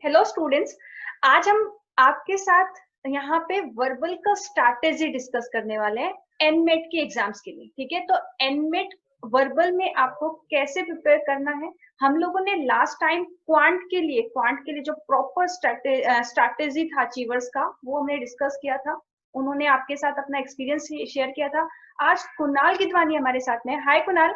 Hello students, आज हम आपके साथ यहाँ पे वर्बल का स्ट्रैटेजी डिस्कस करने वाले हैं एनमेट के एग्जाम्स के लिए। ठीक है, तो एनमेट वर्बल में आपको कैसे प्रिपेयर करना है, हम लोगों ने लास्ट टाइम क्वांट के लिए जो प्रॉपर स्ट्रैटेजी था अचीवर्स का, वो हमने डिस्कस किया था। उन्होंने आपके साथ अपना एक्सपीरियंस शेयर किया था। आज कुणाल गिदवानी हमारे साथ में। हाय कुणाल।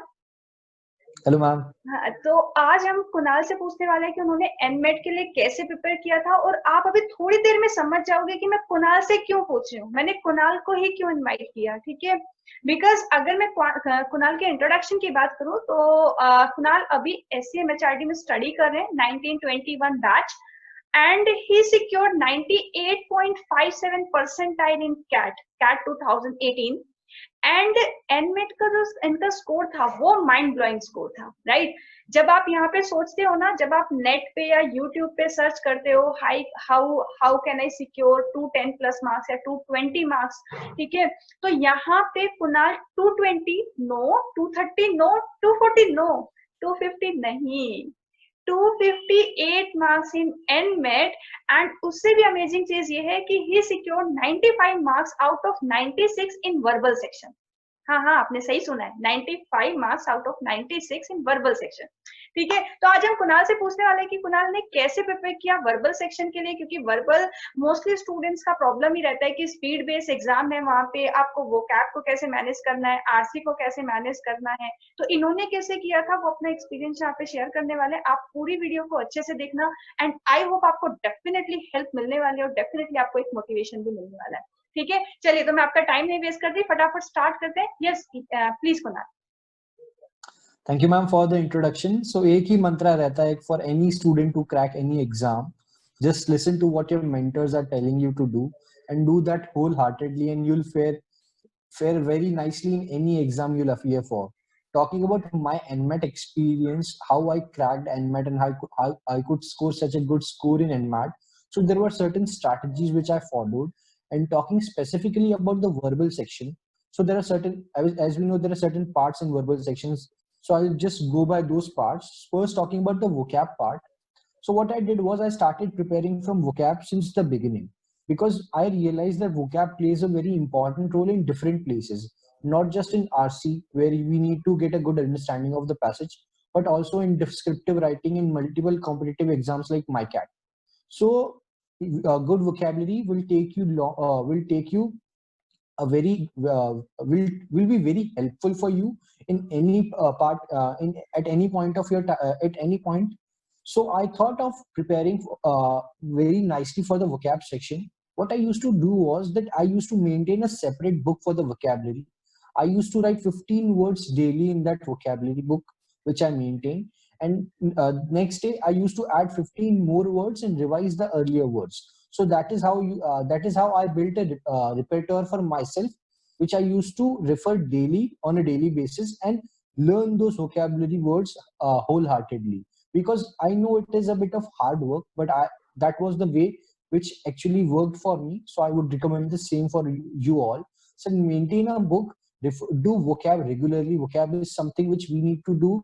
Hello ma'am. हाँ, तो आज हम कुणाल से पूछने वाले हैं कि उन्होंने एनमेट के लिए कैसे प्रिपेयर किया था, और आप अभी थोड़ी देर में समझ जाओगे कि मैं कुणाल से क्यों पूछ रही हूँ, मैंने कुणाल को ही क्यों इनवाइट किया। ठीक है, बिकॉज अगर मैं कुणाल के इंट्रोडक्शन की बात करूँ तो कुणाल अभी SCMHRD में स्टडी कर रहे हैं, 1921 batch, and he secured 98.57 percentile in CAT 2018। And NMAT का जो इनका स्कोर था वो माइंड ब्लोइंग स्कोर था, राइट। जब आप यहाँ पे सोचते हो ना, जब आप नेट पे या यूट्यूब पे सर्च करते हो hi how how can I secure 210+ marks या 220 मार्क्स, ठीक है, तो यहाँ पे कुणाल 220 नो, 230 नो, 240 नो, 250 नहीं, 258 marks in NMET। एंड उससे भी अमेजिंग चीज ये है कि ही secured 95 marks out of 96 in verbal section। हाँ हाँ, आपने सही सुना है, 95 marks out of 96 in verbal section. ठीक है, तो आज हम कुणाल से पूछने वाले हैं कि कुणाल ने कैसे प्रिपेयर किया वर्बल सेक्शन के लिए, क्योंकि वर्बल मोस्टली स्टूडेंट्स का प्रॉब्लम ही रहता है कि स्पीड बेस्ड एग्जाम है, वहां पे आपको वो कैप को कैसे मैनेज करना है, आरसी को कैसे मैनेज करना है। तो इन्होंने कैसे किया था वो अपना एक्सपीरियंस यहाँ पे शेयर करने वाले हैं। आप पूरी वीडियो को अच्छे से देखना, एंड आई होप आपको डेफिनेटली हेल्प मिलने वाली है और डेफिनेटली आपको एक मोटिवेशन भी मिलने वाला है। ठीक है, चलिए, तो मैं आपका टाइम नहीं वेस्ट करती, फटाफट स्टार्ट करते हैं। Yes please Kunal. Thank you ma'am for the introduction. So एक ही मंत्रा रहता है for any student to crack any exam. Just listen to what your mentors are telling you to do and do that wholeheartedly, and you'll fare very nicely in any exam you'll appear for. Talking about my NMAT experience, how I cracked NMAT and how I could score such a good score in NMAT. So there were certain strategies which I followed. And talking specifically about the verbal section, so there are certain, as we know, there are certain parts in verbal sections. So I'll just go by those parts. First, talking about the vocab part. So what I did was I started preparing from vocab since the beginning, because I realized that vocab plays a very important role in different places, not just in RC where we need to get a good understanding of the passage, but also in descriptive writing in multiple competitive exams like MyCat. So good vocabulary will take you a very will be very helpful for you in any part in at any point of your at any point. So I thought of preparing very nicely for the vocab section. What I used to do was that I used to maintain a separate book for the vocabulary. I used to write 15 words daily in that vocabulary book, which I maintained. And next day, I used to add 15 more words and revise the earlier words. So that is how I built a repertoire for myself, which I used to refer daily on a daily basis and learn those vocabulary words wholeheartedly, because I know it is a bit of hard work, but that was the way which actually worked for me. So I would recommend the same for you all. So maintain a book, do vocab regularly. Vocab is something which we need to do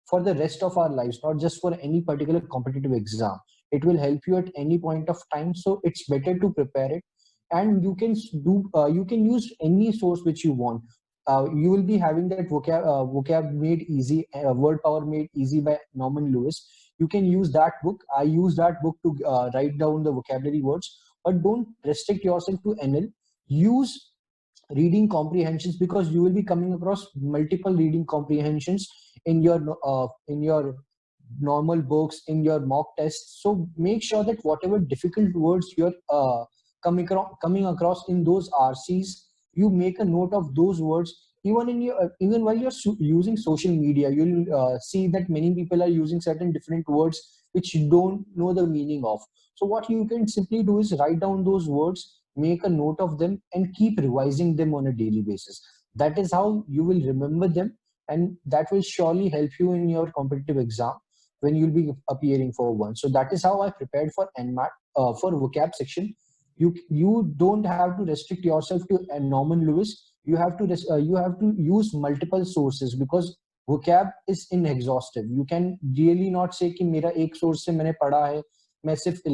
for the rest of our lives, not just for any particular competitive exam. It will help you at any point of time. So it's better to prepare it, and you can use any source which you want. You will be having that vocab made easy, word power made easy by Norman Lewis. You can use that book. I use that book to write down the vocabulary words, but don't restrict yourself to NL. Use reading comprehensions, because you will be coming across multiple reading comprehensions in your normal books, in your mock tests. So make sure that whatever difficult words you're coming across in those RCs, you make a note of those words. Even while you're using social media, you'll see that many people are using certain different words which you don't know the meaning of. So what you can simply do is write down those words, make a note of them, and keep revising them on a daily basis. That is how you will remember them, and that will surely help you in your competitive exam when you'll be appearing for one. So that is how I prepared for NMAT. For vocab section, you don't have to restrict yourself to Norman Lewis. You have to use multiple sources, because vocab is inexhaustive. You can really not say कि मेरा एक source से मैंने पढ़ा है, मैं सिर्फ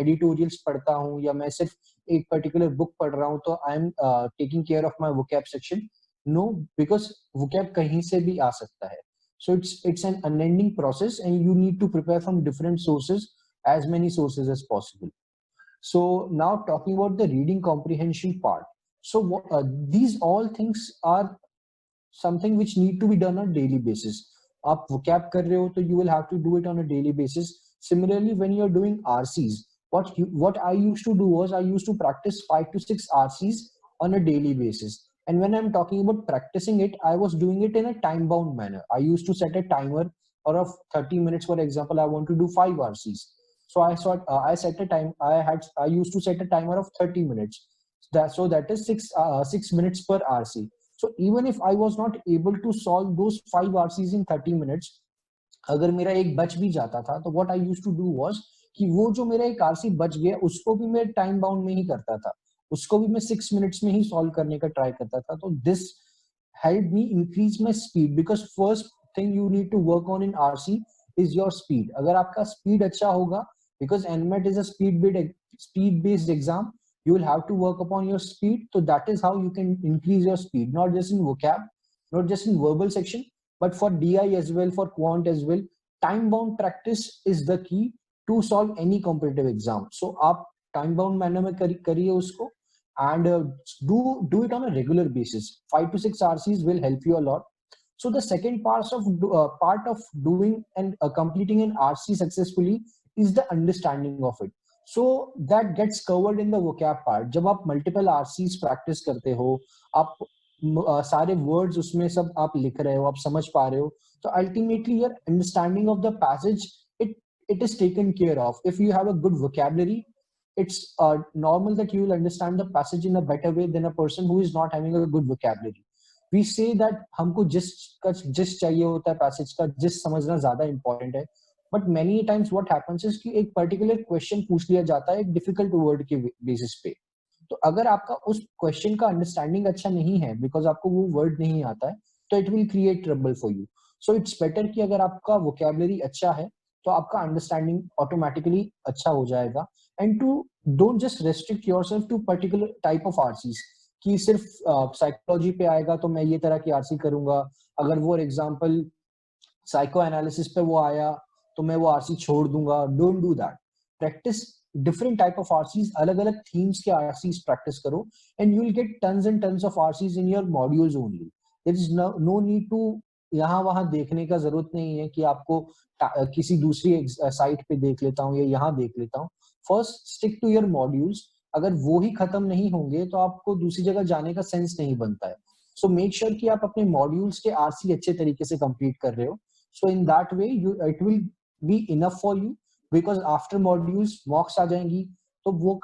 editorials पढ़ता हूँ या मैं सिर्फ एक पर्टिकुलर बुक पढ़ रहा हूँ तो I am taking care of my vocab section. No, because vocab कहीं से भी आ सकता है. So it's an unending process and you need to prepare from different sources, as many sources as possible. So now talking about the reading comprehension part. So these all things are something which need to be done on a daily basis. आप vocab कर रहे हो तो you will have to do it on a daily basis. Similarly, when you're doing RCs, what I used to do was I used to practice 5 to 6 RCs on a daily basis. And when I'm talking about practicing it, I was doing it in a time bound manner. I used to set a timer or of 30 minutes, for example, I want to do 5 RCs. So I set a time. I used to set a timer of 30 minutes. That is 6 minutes per RC. So even if I was not able to solve those 5 RCs in 30 minutes, अगर मेरा एक बच भी जाता था तो what I used to do was कि वो जो मेरा एक आरसी बच गया उसको भी मैं टाइम बाउंड में ही करता था, उसको भी मैं 6 मिनट्स में ही सॉल्व करने का ट्राई करता था. तो this help me increase my speed, because first thing you need to work on in RC is your speed. अगर आपका स्पीड अच्छा होगा, because NMAT is a speed based exam, you will have to work upon your speed. So that is how you can increase your speed, not just in vocab, not just in verbal section, but for DI as well, for quant as well. Time bound practice is the key to solve any competitive exam. So आप time bound manner में करिए उसको, and do it on a regular basis. 5 to 6 RCs will help you a lot. So the second part of doing and completing an RC successfully is the understanding of it. So that gets covered in the vocab part. जब आप multiple RCs practice करते हो, आप सारे words उसमें सब आप लिख रहे हो, आप समझ पा रहे हो, तो ultimately your understanding of the passage it is taken care of. If you have a good vocabulary, it's normal that you will understand the passage in a better way than a person who is not having a good vocabulary. We say that हमको जिस चाहिए होता है passage का, जिस समझना ज्यादा important है. But many times what happens is कि एक पर्टिकुलर क्वेश्चन पूछ लिया जाता है एक डिफिकल्ट वर्ड के बेसिस पे. तो अगर आपका उस क्वेश्चन का अंडरस्टैंडिंग अच्छा नहीं है, बिकॉज आपको वो वर्ड नहीं आता है, तो it will create trouble for you. So it's better कि अगर आपका वोकैबुलरी अच्छा है तो आपका अंडरस्टैंडिंग ऑटोमेटिकली अच्छा हो जाएगा. And two don't just restrict yourself to particular type of RCs कि सिर्फ साइकोलॉजी पे आएगा तो मैं ये तरह की आरसी करूंगा. अगर वो एग्जांपल साइको एनालिसिस पे वो आया तो मैं वो आरसी छोड़ दूंगा. Don't do that. Practice different type of RCs, अलग अलग थीम्स के आरसीज प्रैक्टिस करो, and you will get tons and tons of RCs in your modules only. There is no need to यहाँ वहां देखने का जरूरत नहीं है कि आपको किसी दूसरी साइट पे देख लेता हूँ या यहाँ देख लेता हूँ. First stick to your modules. अगर वो ही खत्म नहीं होंगे तो आपको दूसरी जगह जाने का सेंस नहीं बनता है. सो मेक श्योर कि आप अपने मॉड्यूल्स के आरसी अच्छे तरीके से कंप्लीट कर रहे हो. So in that way it will be enough for you, because after modules mocks आ जाएंगी तो वो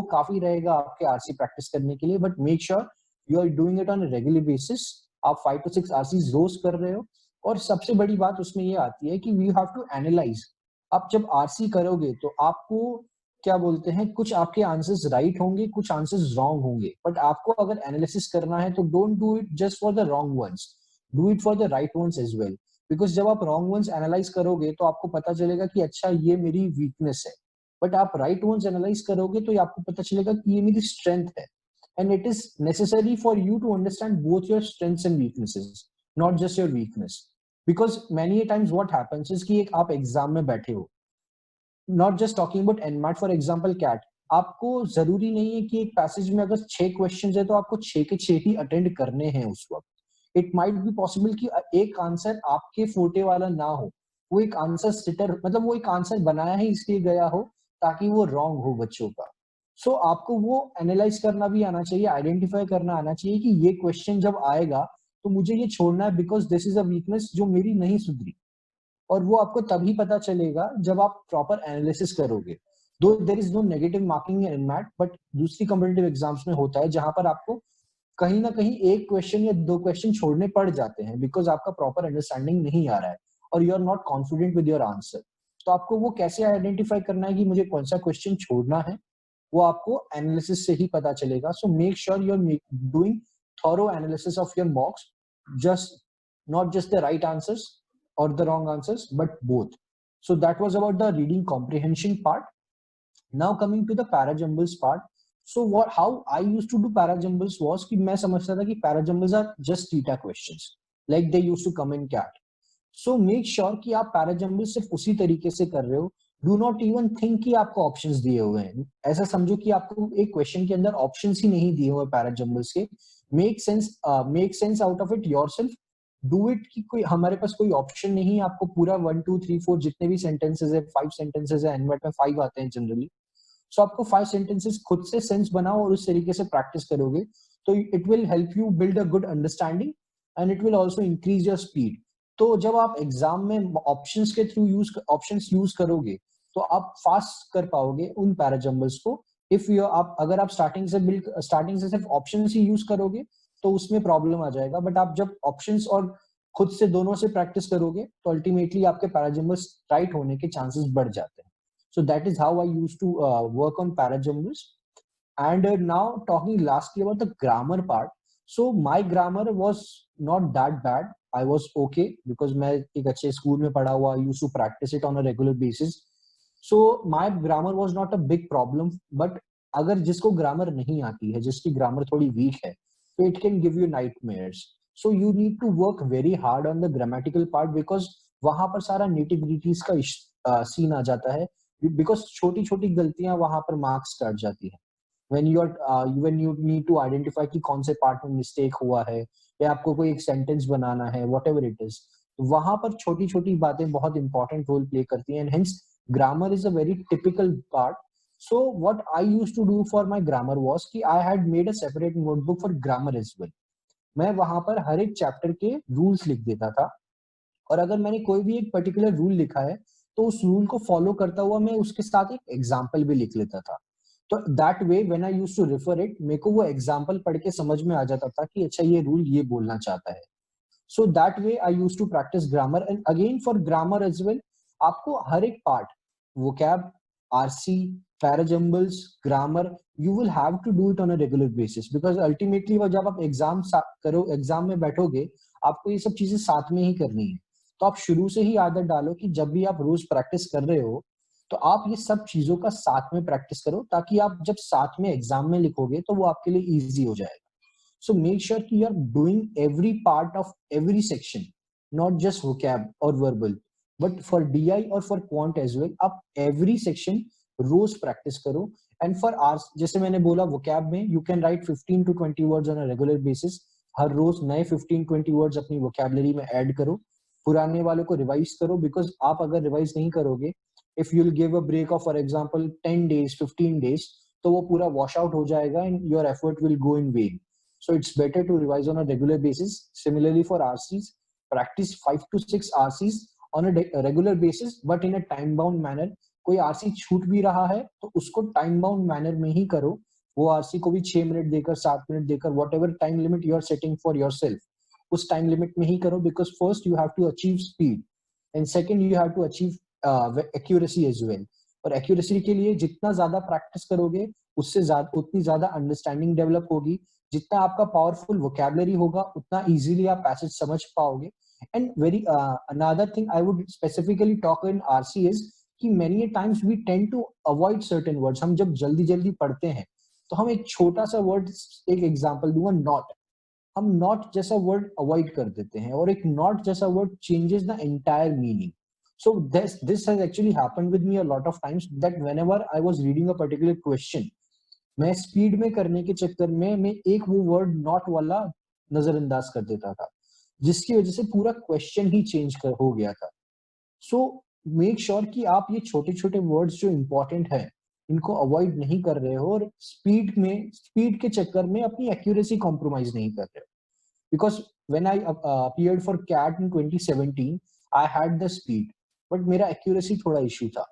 काफी रहेगा आपके आरसी प्रैक्टिस करने के लिए. But make sure you are doing it on a regular basis. आप 5 to 6 आरसीज रोज कर रहे हो. और सबसे बड़ी बात उसमें ये आती है कि यू हैव टू एनालाइज. आप जब आरसी करोगे तो आपको क्या बोलते हैं, कुछ आपके आंसर्स राइट होंगे, कुछ आंसर्स रॉन्ग होंगे, बट आपको अगर एनालिसिस करना है तो don't do it just for the wrong ones, do it for the right ones as well. Because जब आप रॉन्ग वंस एनालाइज करोगे तो आपको पता चलेगा कि अच्छा ये मेरी वीकनेस है, बट आप राइट वंस एनालाइज करोगे तो आपको पता चलेगा कि ये मेरी स्ट्रेंथ है. And it is necessary for you to understand both your strengths and weaknesses, not just your weakness. Because many times what happens is कि एक आप एग्जाम में बैठे हो, not just talking about NMAT, for example CAT. आपको जरूरी नहीं है कि एक पैसेज में अगर 6 क्वेश्चंस है तो आपको 6 के 6 ही अटेंड करने हैं उस वक्त. इट माइट बी पॉसिबल कि एक आंसर आपके फोटे वाला ना हो, वो एक आंसर सिटर, मतलब वो एक आंसर बनाया ही इसलिए गया हो ताकि वो रॉन्ग हो बच्चों का. सो आपको वो एनालाइज करना भी आना चाहिए, आइडेंटिफाई करना आना चाहिए कि ये क्वेश्चन जब आएगा तो मुझे ये छोड़ना है because this is a weakness जो मेरी नहीं सुधरी. और वो आपको तभी पता चलेगा जब आप प्रॉपर एनालिसिस करोगे. Though there is no negative marking in MAT, but दूसरी कॉम्पिटिटिव एग्जाम्स में होता है जहां पर आपको कहीं ना कहीं एक क्वेश्चन या 2 क्वेश्चन छोड़ने पड़ जाते हैं बिकॉज आपका प्रॉपर अंडरस्टैंडिंग नहीं आ रहा है और you are not confident with your answer. तो आपको वो कैसे आइडेंटिफाई करना है कि मुझे कौन सा क्वेश्चन छोड़ना है, वो आपको एनालिसिस से ही पता चलेगा. So make sure you are doing thorough analysis of your mocks, just not just the right answers or the wrong answers, but both. So that was about the reading comprehension part. Now coming to the parajumbles part. So how I used to do parajumbles was कि मैं समझता था कि parajumbles are just theta questions, like they used to come in CAT. So make sure कि आप parajumbles सिर्फ उसी तरीके से कर रहे हो. Do not even think कि आपको options दिए हुए हैं. ऐसा समझो कि आपको एक question के अंदर options ही नहीं दिए हुए parajumbles के. Make sense out of it yourself. Do it कि कोई हमारे पास कोई ऑप्शन नहीं है, आपको पूरा 1 2 3 4 जितने भी सेंटेंसेस है, 5 सेंटेंसेस है, एनमेट में 5 आते हैं जनरली. सो आपको 5 सेंटेंसेस खुद से सेंस बनाओ और उस तरीके से प्रैक्टिस करोगे तो it will help you build a good understanding and it will also increase your speed. तो जब आप एग्जाम में ऑप्शंस के थ्रू ऑप्शंस यूज करोगे तो आप फास्ट कर पाओगे उन पैराजम्बल्स को. इफ यू अगर आप स्टार्टिंग से सिर्फ ऑप्शंस ही यूज करोगे तो उसमें प्रॉब्लम आ जाएगा. बट आप जब ऑप्शंस और खुद से दोनों से प्रैक्टिस करोगे तो अल्टीमेटली आपके पैराजम्बल्स राइट होने के चांसेस बढ़ जाते हैं. So that is how I used to work on parajumbles. And now talking lastly about the grammar part. So my grammar was not that bad. I was okay because मैं एक अच्छे school में पढ़ा हुआ. I used to practice it on a regular basis. So my grammar was not a big problem. But अगर जिसको grammar नहीं आती है, जिसकी ग्रामर थोड़ी वीक है, so it can give you nightmares. So you need to work very hard on the grammatical part because वहां पर सारा nitty-gritties का सीन आ जाता है. बिकॉज छोटी छोटी गलतियां वहां पर मार्क्स काट जाती है. when you need to identify कि कौन से पार्ट में मिस्टेक हुआ है या आपको कोई एक सेंटेंस बनाना है, whatever it is, तो वहां पर छोटी छोटी बातें बहुत इंपॉर्टेंट रोल प्ले करती हैं. And hence grammar is a very typical part. So what I used to do for my grammar was कि I had made a separate notebook for grammar as well. मैं वहां पर हर एक चैप्टर के rules लिख देता था और अगर मैंने कोई भी एक पर्टिकुलर रूल लिखा है तो उस रूल को फॉलो करता हुआ मैं उसके साथ एक एग्जाम्पल भी लिख लेता था. तो that way when I used to refer it, मेरे को वो एग्जाम्पल पढ़ के समझ में आ जाता था कि अच्छा ये रूल ये बोलना चाहता है. So that way I used to practice grammar. And again for grammar as well, आपको हर एक part, vocab, RC, parajumbles, grammar, you will have to do it on a regular basis because ultimately वो जब आप exam में बैठोगे आपको ये सब चीजें साथ में ही करनी है. तो आप शुरू से ही आदत डालो कि जब भी आप रोज प्रैक्टिस कर रहे हो तो आप ये सब चीजों का साथ में प्रैक्टिस करो ताकि आप जब साथ में एग्जाम में लिखोगे तो वो आपके लिए इजी हो जाएगा. सो मेक श्योर कि you are doing every part of every section, not just vocab और वर्बल, बट फॉर डीआई और फॉर क्वांट एज वेल आप एवरी सेक्शन रोज प्रैक्टिस करो. एंड फॉर आर्स, जैसे मैंने बोला, वोकैब में you can write 15 to 20 words on a regular basis. हर रोज नए 15-20 वर्ड्स अपनी वोकैबुलरी में ऐड करो. पुराने वालों को रिवाइज करो बिकॉज आप अगर रिवाइज नहीं करोगे, if you will give a break of for example 10 days 15 days, तो वो पूरा वॉश आउट हो जाएगा and your effort will go in vain. So it's better to revise on a regular basis. Similarly for RCs, practice 5 to 6 RCs on a regular basis but in a time bound manner. कोई RC छूट भी रहा है तो उसको time bound manner में ही करो. वो आरसी को भी 6 मिनट देकर, 7 मिनट देकर, whatever time limit you are setting for yourself, उस टाइम लिमिट में ही करो. Because first you have to achieve speed and second you have to achieve accuracy as well. और accuracy के लिए जितना ज्यादा प्रैक्टिस करोगे उससे उतनी ज्यादा अंडरस्टैंडिंग डेवलप होगी. जितना आपका पावरफुल वोकैबुलरी होगा उतना इजीली आप पैसेज समझ पाओगे. And very another thing I would specifically talk in RC is कि many times we tend to avoid certain words. हम जब जल्दी जल्दी पढ़ते हैं तो हम एक छोटा सा वर्ड, एक एग्जांपल दूंगा, नॉट, हम नॉट जैसा वर्ड अवॉइड कर देते हैं और एक नॉट जैसा word changes the entire meaning. So this has actually happened with me a lot of times that whenever I was reading a particular question, मैं स्पीड में करने के चक्कर में मैं एक वो वर्ड नॉट वाला नजरअंदाज कर देता था जिसकी वजह से पूरा क्वेश्चन ही चेंज हो गया था. सो मेक श्योर कि आप ये छोटे छोटे वर्ड्स जो इंपॉर्टेंट है इनको अवॉइड नहीं कर रहे हो और स्पीड के चक्कर में अपनी एक्यूरेसी कॉम्प्रोमाइज नहीं कर रहे हो. Because when I appeared for CAT in 2017 I had the speed but मेरा एक्यूरेसी थोड़ा इशू था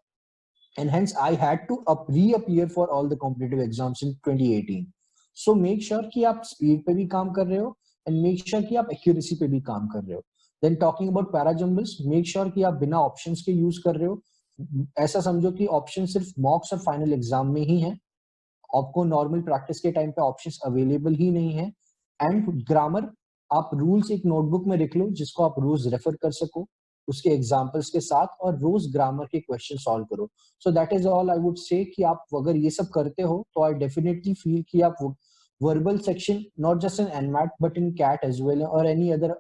and hence I had to reappear for all the competitive exams in 2018. So make sure कि आप speed पे भी काम कर रहे हो and make sure कि आप accuracy पे भी काम कर रहे हो. Then talking about parajumbles, make sure कि आप बिना options के use कर रहे हो. ऐसा समझो कि option सिर्फ mocks और final exam में ही है. आपको normal practice के time पे options available ही नहीं है. And grammar, आप rules एक notebook में लिख लो जिसको आप रोज रेफर कर सको. उसके एग्जाम्पल्स के साथ, और रोज ग्रामर के क्वेश्चन सॉल्व करो. So that is all I would say कि आप अगर ये सब करते हो तो आई डेफिनेटली फील कि आप verbal section not just in NMAT but in CAT as well और एनी अदर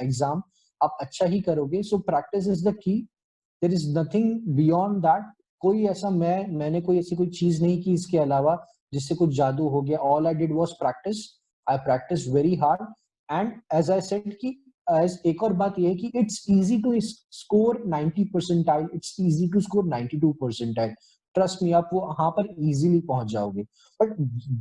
एग्जाम आप अच्छा ही करोगे. So practice is the key. There is nothing beyond that. कोई ऐसा मैंने कोई ऐसी कोई चीज नहीं की इसके अलावा जिससे कुछ जादू हो गया. All I did was practice. I practice very hard. And as I said कि एक और बात ये है कि it's easy to score 90 percentile, it's easy to score 92 percentile. Trust me, आप वो वहां पर इजीली पहुंच जाओगे. बट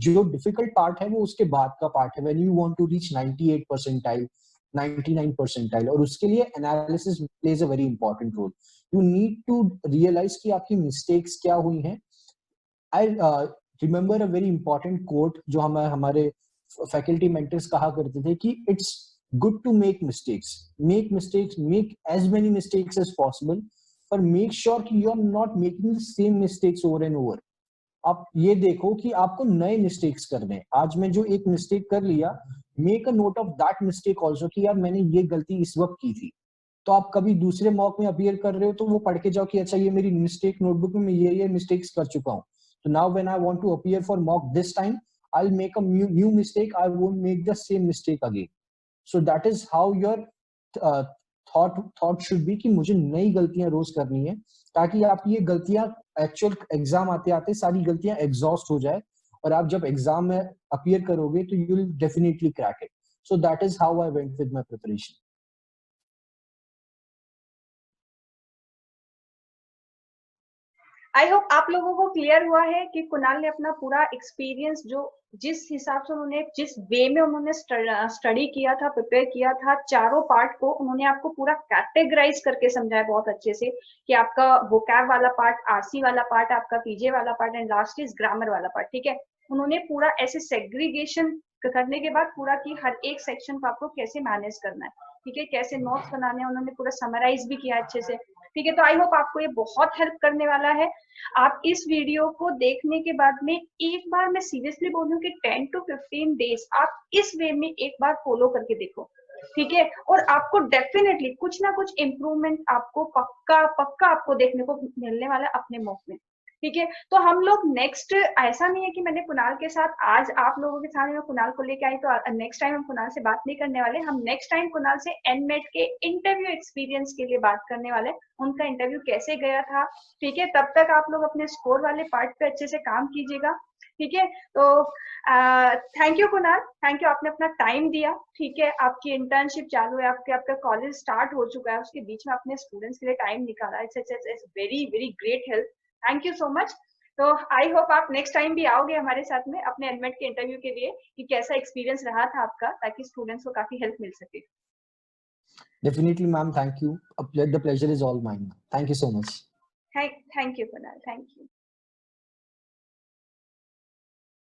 जो डिफिकल्ट पार्ट है वो उसके बाद का पार्ट है, when you want to reach 98 percentile, 99 percentile. और उसके लिए analysis plays a very important role. You need to realize कि आपकी मिस्टेक्स क्या हुई हैं. I remember a very important quote जो हमारे फैकल्टी मेंटर्स कहा करते थे कि इट्स good to make mistakes, make as many mistakes as possible, but make sure कि you are not making the same mistakes over and over. आप ये देखो कि आपको नए मिस्टेक्स करने हैं. आज मैं जो एक मिस्टेक कर लिया, make a note of that mistake also कि यार मैंने ये गलती इस वक्त की थी. तो आप कभी दूसरे मॉक में अपीयर कर रहे हो तो वो पढ़ के जाओ कि अच्छा ये मेरी मिस्टेक नोटबुक में मैं ये मिस्टेक्स कर चुका हूँ. तो now when I want to appear for mock this time, I will make a new mistake. I won't make the same mistake again. So that is how your thought should be कि मुझे नई गलतियां रोज करनी है, ताकि आप ये गलतियां एक्चुअल एग्जाम आते आते सारी गलतियां एग्जॉस्ट हो जाए, और आप जब एग्जाम में अपीयर करोगे तो you will definitely crack it. So that is how I went with my preparation. I hope आप लोगों को क्लियर हुआ है कि कुणाल ने अपना पूरा एक्सपीरियंस, जो जिस हिसाब से उन्होंने, जिस वे में उन्होंने स्टडी किया था, प्रिपेयर किया था, चारों पार्ट को उन्होंने आपको पूरा कैटेगराइज करके समझाया बहुत अच्छे से कि आपका वोकैब वाला पार्ट, आरसी वाला पार्ट, आपका पीजे वाला part and last is grammar वाला पार्ट. ठीक है, उन्होंने पूरा ऐसे सेग्रीगेशन करने के बाद पूरा की हर एक सेक्शन को आपको कैसे मैनेज करना है, ठीक है, कैसे नोट्स बनाने हैं, उन्होंने पूरा समराइज भी किया अच्छे से. ठीक है, तो आई होप आपको ये बहुत हेल्प करने वाला है. आप इस वीडियो को देखने के बाद में एक बार, मैं सीरियसली बोल रही हूँ कि 10 to 15 डेज आप इस वे में एक बार फॉलो करके देखो. ठीक है, और आपको डेफिनेटली कुछ ना कुछ इम्प्रूवमेंट आपको पक्का पक्का आपको देखने को मिलने वाला है अपने मॉक में. ठीक है, तो हम लोग नेक्स्ट, ऐसा नहीं है कि मैंने कुणाल के साथ आज आप लोगों के सामने मैं कुणाल को लेके आई तो नेक्स्ट टाइम हम कुणाल से बात नहीं करने वाले. हम नेक्स्ट टाइम कुणाल से एनमेट के इंटरव्यू एक्सपीरियंस के लिए बात करने वाले, उनका इंटरव्यू कैसे गया था. ठीक है, तब तक आप लोग अपने स्कोर वाले पार्ट पे अच्छे से काम कीजिएगा. ठीक है, तो thank you Kunal, thank you, आपने अपना टाइम दिया. ठीक है, आपकी इंटर्नशिप चालू है, आपका कॉलेज स्टार्ट हो चुका है, उसके बीच में अपने स्टूडेंट्स के लिए टाइम निकाला. It's very very great help. Thank you so much. तो आई होप आप नेक्स्ट टाइम भी आओगे हमारे साथ में अपने एडमिट के इंटरव्यू के लिए, कि कैसा एक्सपीरियंस रहा था आपका, ताकि स्टूडेंट्स को काफी हेल्प मिल सके. Definitely ma'am, thank you. The pleasure is all mine. Thank you so much. Thank you Kunal, thank you.